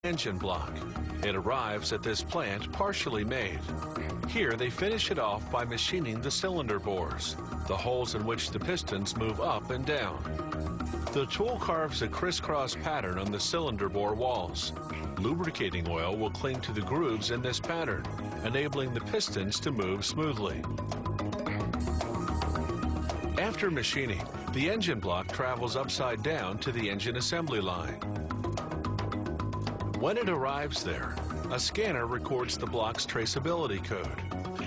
engine block. It arrives at this plant partially made. Here they finish it off by machining the cylinder bores, the holes in which the pistons move up and down. The tool carves a crisscross pattern on the cylinder bore walls. Lubricating oil will cling to the grooves in this pattern, enabling the pistons to move smoothly. After machining, the engine block travels upside down to the engine assembly line. When it arrives there, a scanner records the block's traceability code,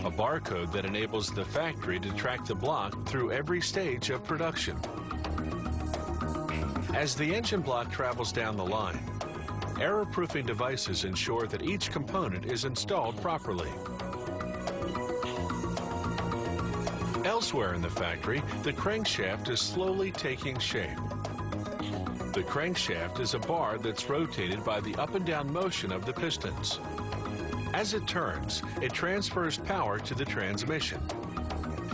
a barcode that enables the factory to track the block through every stage of production. As the engine block travels down the line, error-proofing devices ensure that each component is installed properly. Elsewhere in the factory, the crankshaft is slowly taking shape. The crankshaft is a bar that's rotated by the up and down motion of the pistons. As it turns, it transfers power to the transmission.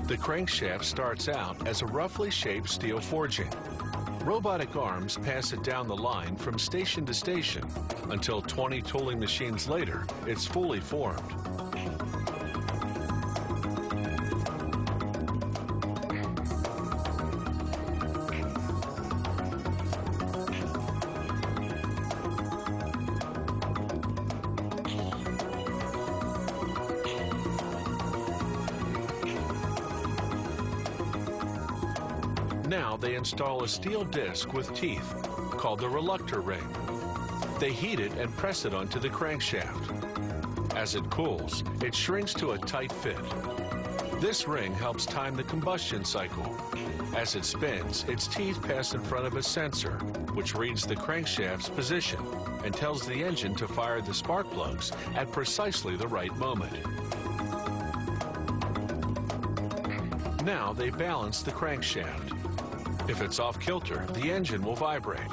The crankshaft starts out as a roughly shaped steel forging. Robotic arms pass it down the line from station to station until 20 tooling machines later, it's fully formed. Now they install a steel disc with teeth, called the reluctor ring. They heat it and press it onto the crankshaft. As it cools, it shrinks to a tight fit. This ring helps time the combustion cycle. As it spins, its teeth pass in front of a sensor, which reads the crankshaft's position and tells the engine to fire the spark plugs at precisely the right moment. Now they balance the crankshaft. If it's off-kilter, the engine will vibrate.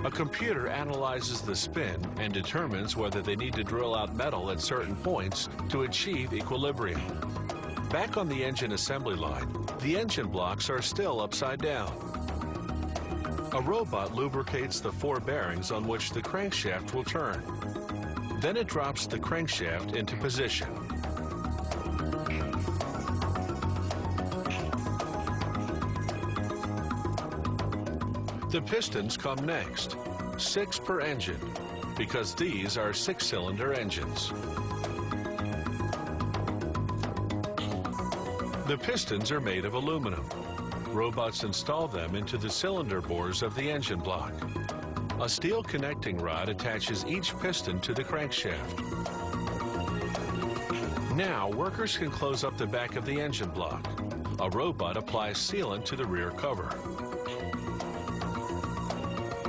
A computer analyzes the spin and determines whether they need to drill out metal at certain points to achieve equilibrium. Back on the engine assembly line, the engine blocks are still upside down. A robot lubricates the 4 bearings on which the crankshaft will turn. Then it drops the crankshaft into position. The pistons come next, 6 per engine, because these are 6-cylinder engines. The pistons are made of aluminum. Robots install them into the cylinder bores of the engine block. A steel connecting rod attaches each piston to the crankshaft. Now, workers can close up the back of the engine block. A robot applies sealant to the rear cover.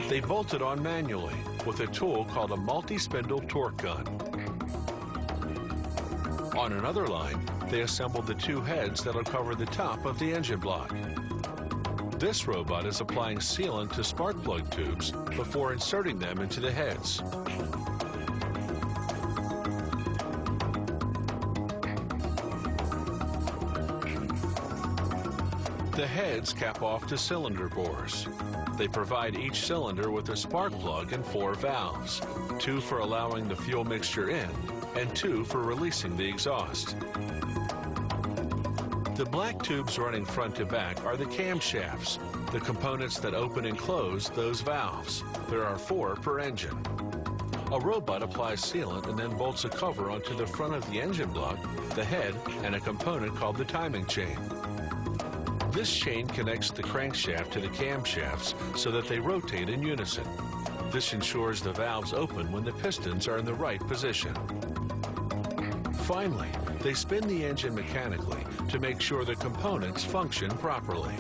They bolt it on manually with a tool called a multi-spindle torque gun. On another line, they assemble the 2 heads that'll cover the top of the engine block. This robot is applying sealant to spark plug tubes before inserting them into the heads. The heads cap off to cylinder bores. They provide each cylinder with a spark plug and 4 valves, 2 for allowing the fuel mixture in and 2 for releasing the exhaust. The black tubes running front to back are the camshafts, the components that open and close those valves. There are 4 per engine. A robot applies sealant and then bolts a cover onto the front of the engine block, the head, and a component called the timing chain. This chain connects the crankshaft to the camshafts so that they rotate in unison. This ensures the valves open when the pistons are in the right position. Finally, they spin the engine mechanically to make sure the components function properly.